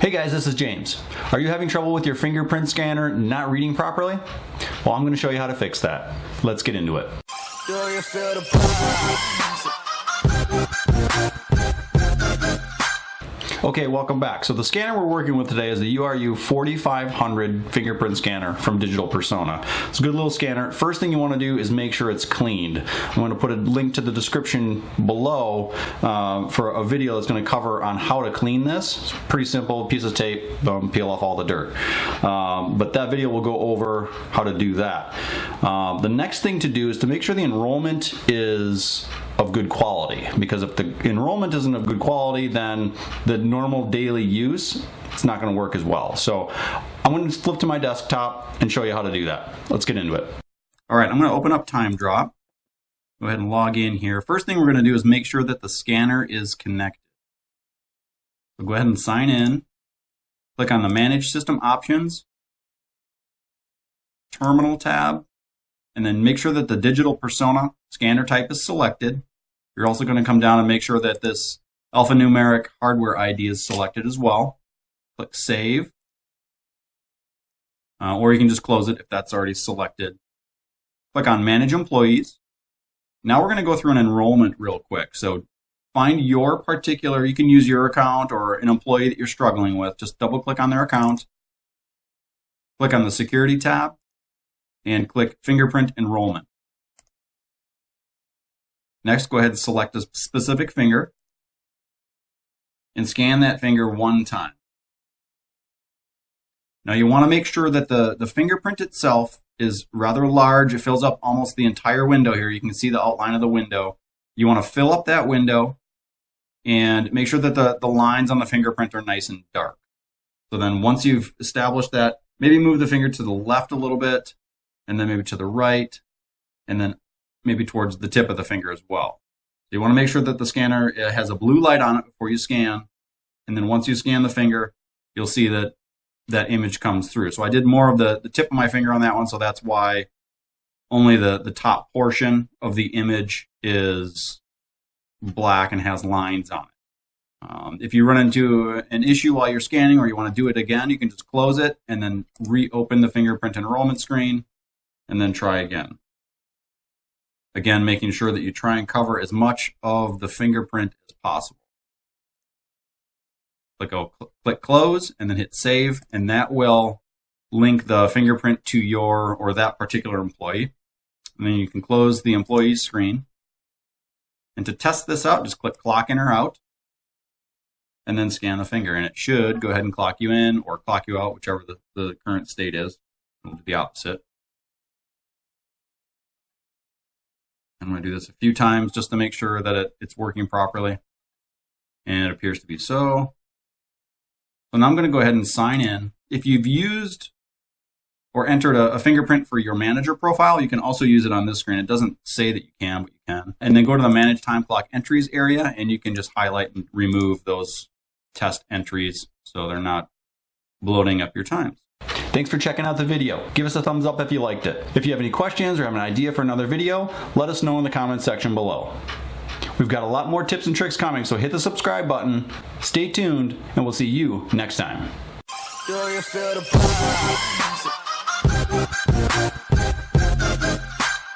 Hey guys, this is James. Are you having trouble with your fingerprint scanner not reading properly? Well, I'm going to show you how to fix that. Let's get into it. Okay, welcome back. So the scanner we're working with today is the U.are.U 4500 fingerprint scanner from DigitalPersona. It's a good little scanner. First thing you want to do is make sure it's cleaned. I'm going to put a link to the description below for a video that's going to cover on how to clean this. It's pretty simple, piece of tape, peel off all the dirt. But that video will go over how to do that. The next thing to do is to make sure the enrollment is of good quality, because if the enrollment isn't of good quality, then the normal daily use, it's not going to work as well. So I'm going to flip to my desktop and show you how to do that. Let's get into it. All right, I'm going to open up TimeDrop. Go ahead and log in here. First thing we're going to do is make sure that the scanner is connected. So go ahead and sign in. Click on the Manage System Options, Terminal tab, and then make sure that the DigitalPersona scanner type is selected. You're also going to come down and make sure that this alphanumeric hardware ID is selected as well. Click Save. Or you can just close it if that's already selected. Click on Manage Employees. Now we're going to go through an enrollment real quick. So find your particular, you can use your account or an employee that you're struggling with. Just double click on their account. Click on the Security tab and click Fingerprint Enrollment. Next, go ahead and select a specific finger and scan that finger one time. Now you want to make sure that the fingerprint itself is rather large. It fills up almost the entire window here. You can see the outline of the window. You want to fill up that window and make sure that the lines on the fingerprint are nice and dark. So then once you've established that, maybe move the finger to the left a little bit, and then maybe to the right, and then maybe towards the tip of the finger as well. So you want to make sure that the scanner has a blue light on it before you scan, and then once you scan the finger, you'll see that that image comes through. So I did more of the tip of my finger on that one, so that's why only the top portion of the image is black and has lines on it. If you run into an issue while you're scanning or you want to do it again, you can just close it and then reopen the fingerprint enrollment screen and then try again. Again, making sure that you try and cover as much of the fingerprint as possible. Click Close and then hit Save, and that will link the fingerprint to your or that particular employee. And then you can close the employee's screen. And to test this out, just click Clock in or out, and then scan the finger. And it should go ahead and clock you in or clock you out, whichever the current state is. We'll do the opposite. I'm going to do this a few times just to make sure that it's working properly. And it appears to be so. So now I'm going to go ahead and sign in. If you've used or entered a fingerprint for your manager profile, you can also use it on this screen. It doesn't say that you can, but you can. And then go to the Manage Time Clock Entries area, and you can just highlight and remove those test entries so they're not bloating up your times. Thanks for checking out the video. Give us a thumbs up if you liked it. If you have any questions or have an idea for another video, let us know in the comments section below. We've got a lot more tips and tricks coming, so hit the subscribe button, stay tuned, and we'll see you next time.